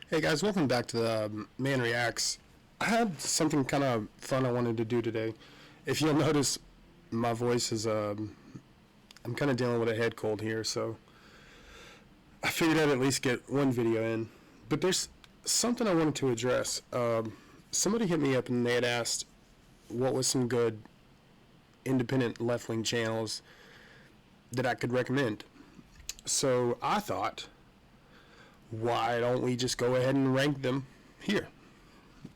Hey guys, welcome back to the Man Reacts. I had something kind of fun I wanted to do today. If you'll notice, my voice is, I'm kind of dealing with a head cold here, so I figured I'd at least get one video in. But there's something I wanted to address. Somebody hit me up and they had asked what was some good independent left-wing channels that I could recommend. So I thought, why don't we just go ahead and rank them here?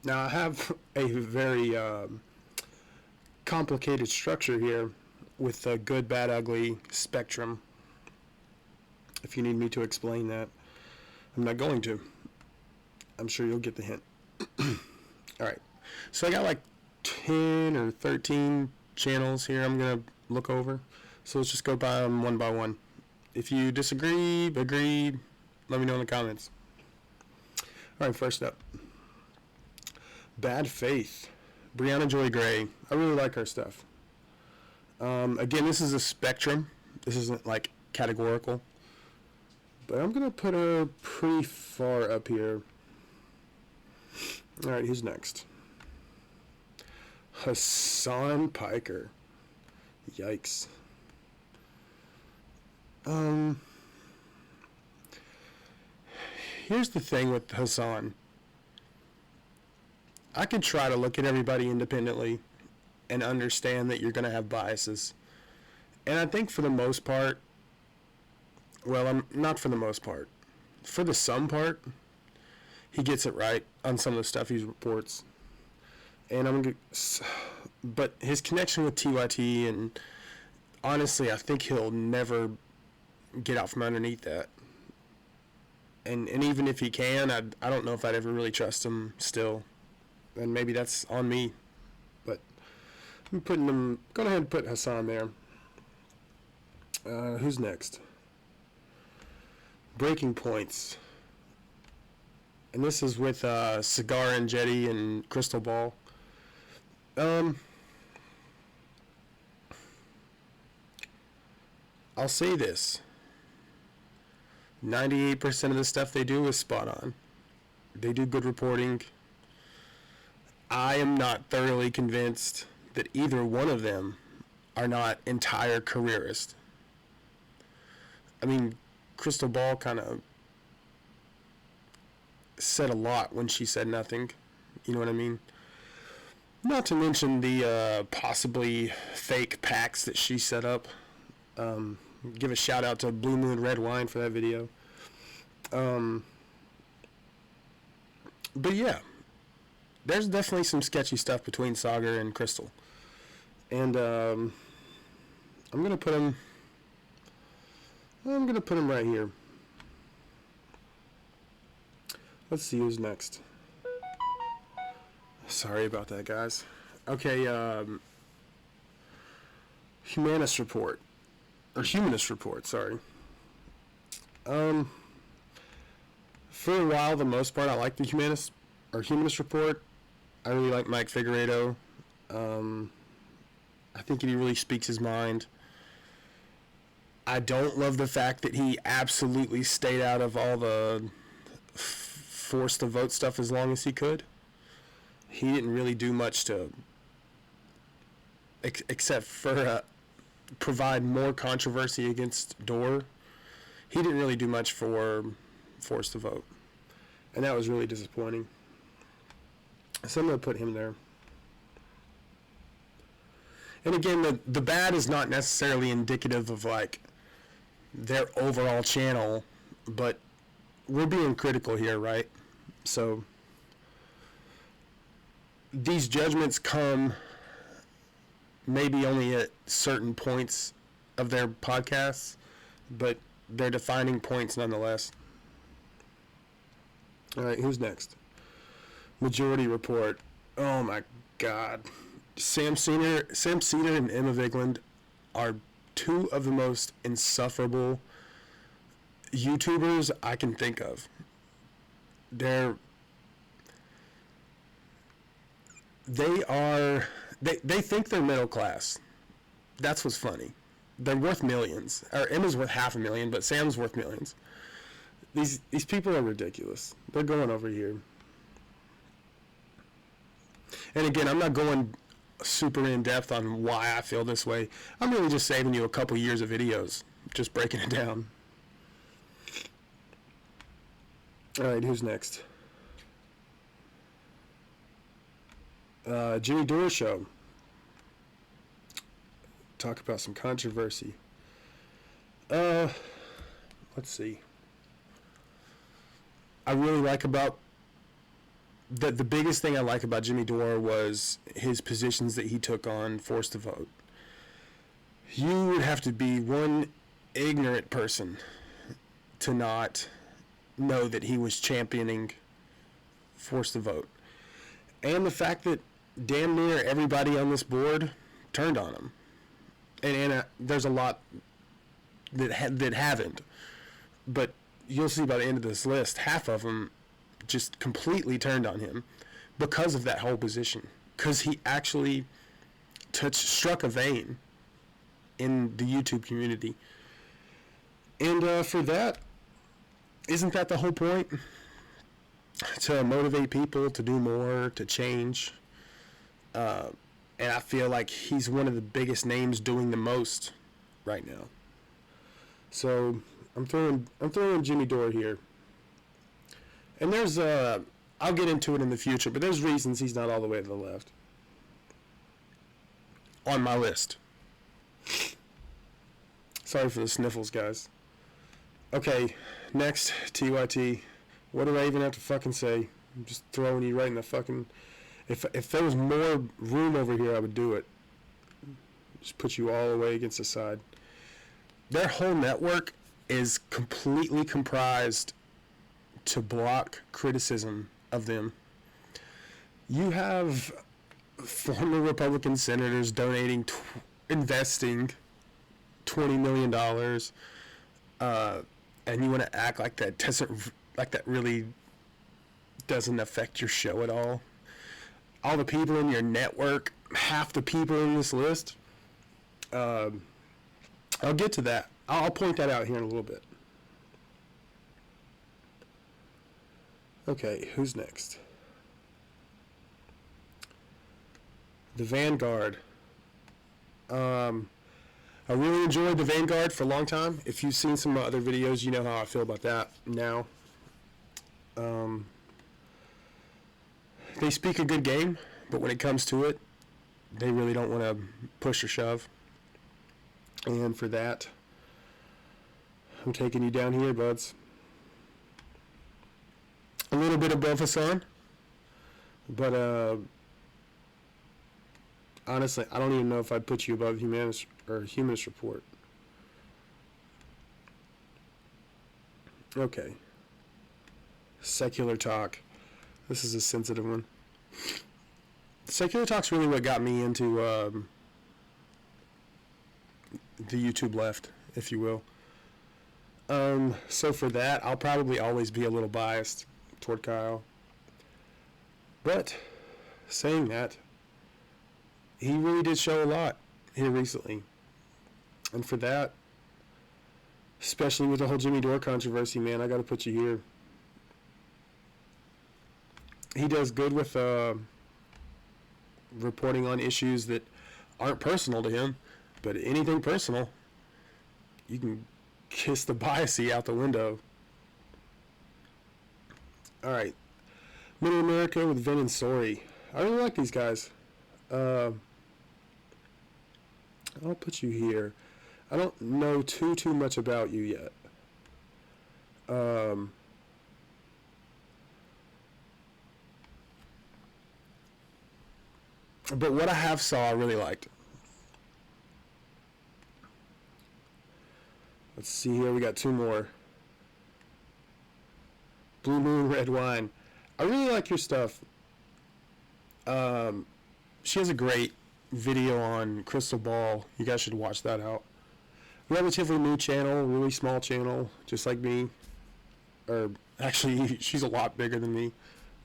Now, I have a very complicated structure here with a good, bad, ugly spectrum. If you need me to explain that, I'm not going to. I'm sure you'll get the hint. Alright, so I got like 10 or 13 channels here I'm going to look over. So let's just go by them one by one. If you disagree, agree, let me know in the comments. Alright, first up. Bad Faith. Brianna Joy Gray. I really like her stuff. Again, this is a spectrum. This isn't like categorical. But I'm going to put her pretty far up here. Alright, who's next? Hassan Piker. Yikes. Here's the thing with Hassan. I can try to look at everybody independently and understand that you're going to have biases. And I think for the most part, well, I'm not for the most part. For the some part, he gets it right on some of the stuff he reports. And but his connection with TYT, and honestly, I think he'll never get out from underneath that. And even if he can, I don't know if I'd ever really trust him still. And maybe that's on me. But I'm putting him, go ahead and put Hassan there. Who's next? Breaking Points. And this is with Cigar and Jetty and Crystal Ball. I'll say this. 98% of the stuff they do is spot on. They do good reporting. I am not thoroughly convinced that either one of them are not entire careerists. I mean, Crystal Ball kind of said a lot when she said nothing. You know what I mean? Not to mention the possibly fake packs that she set up. Give a shout out to Blue Moon Red Wine for that video. But yeah, there's definitely some sketchy stuff between Sagar and Crystal. And I'm gonna put him right here. Let's see who's next. Sorry about that, guys. Okay, Humanist Report. Or Humanist Report, sorry. For a while, the most part, I like the Humanist Report. I really like Mike Figueredo. I think he really speaks his mind. I don't love the fact that he absolutely stayed out of all the forced to vote stuff as long as he could. He didn't really do much to, except for provide more controversy against Dore. He didn't really do much for forced to vote, and that was really disappointing. So I'm going to put him there. And again, the bad is not necessarily indicative of like their overall channel, but we're being critical here, right? So these judgments come maybe only at certain points of their podcasts, but they're defining points nonetheless. Alright, who's next? Majority Report. Oh my god. Sam Cedar and Emma Vigland are two of the most insufferable YouTubers I can think of. They think they're middle class. That's what's funny. They're worth millions. Or Emma's worth $500,000, but Sam's worth millions. These people are ridiculous. They're going over here. And again, I'm not going super in depth on why I feel this way. I'm really just saving you a couple years of videos, just breaking it down. All right, who's next? Jimmy Dore show. Talk about some controversy. Let's see. I really like about the biggest thing I like about Jimmy Dore was his positions that he took on forced to vote. You would have to be one ignorant person to not know that he was championing forced to vote. And the fact that damn near everybody on this board turned on him. And there's a lot that haven't. But you'll see by the end of this list, half of them just completely turned on him because of that whole position. Because he actually struck a vein in the YouTube community. And for that, isn't that the whole point? To motivate people to do more, to change. And I feel like he's one of the biggest names doing the most right now. So I'm throwing Jimmy Dore here. And there's I'll get into it in the future, but there's reasons he's not all the way to the left on my list. Sorry for the sniffles, guys. Okay, next, TYT. What do I even have to fucking say? I'm just throwing you right in the fucking... If there was more room over here, I would do it. Just put you all the way against the side. Their whole network is completely comprised to block criticism of them. You have former Republican senators donating, investing $20 million, and you want to act like that really doesn't affect your show at all. All the people in your network, half the people in this list, I'll get to that. I'll point that out here in a little bit. Okay, who's next? The Vanguard. I really enjoyed the Vanguard for a long time. If you've seen some of my other videos, you know how I feel about that now. They speak a good game, but when it comes to it, they really don't want to push or shove. And for that, I'm taking you down here, buds. A little bit above Hassan, but honestly, I don't even know if I'd put you above Humanist Report. Okay. Secular talk. This is a sensitive one. Secular talk's really what got me into the YouTube left, if you will. So for that, I'll probably always be a little biased toward Kyle. But saying that, he really did show a lot here recently. And for that, especially with the whole Jimmy Dore controversy, man, I got to put you here. He does good with reporting on issues that aren't personal to him, but anything personal, you can kiss the biasy out the window. All right, Middle America with Vin and Sori. I really like these guys. I'll put you here. I don't know too much about you yet. But what I have saw, I really liked. Let's see here. We got two more. Blue Moon Red Wine. I really like your stuff. She has a great video on Crystal Ball. You guys should watch that out. Relatively new channel, really small channel, just like me. Or actually, she's a lot bigger than me.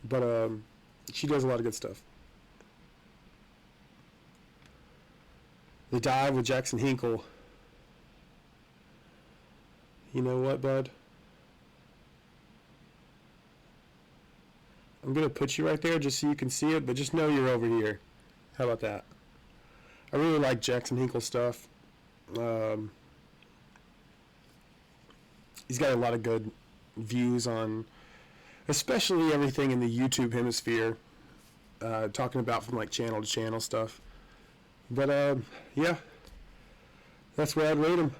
But she does a lot of good stuff. The Dive with Jackson Hinkle. You know what, bud? I'm going to put you right there just so you can see it, but just know you're over here. How about that? I really like Jackson Hinkle stuff. He's got a lot of good views on, especially everything in the YouTube hemisphere, talking about from like channel to channel stuff. But yeah, that's where I'd rate him.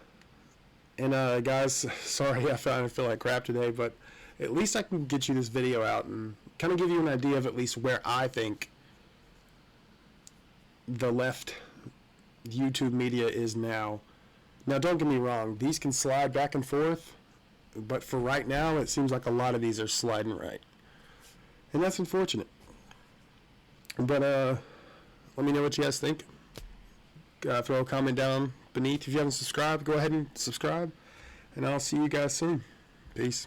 And guys, sorry I feel like crap today, but at least I can get you this video out and kind of give you an idea of at least where I think the left YouTube media is now. Now, don't get me wrong, these can slide back and forth, but for right now, it seems like a lot of these are sliding right. And that's unfortunate. But let me know what you guys think. Throw a comment down beneath. If you haven't subscribed, go ahead and subscribe. And I'll see you guys soon. Peace.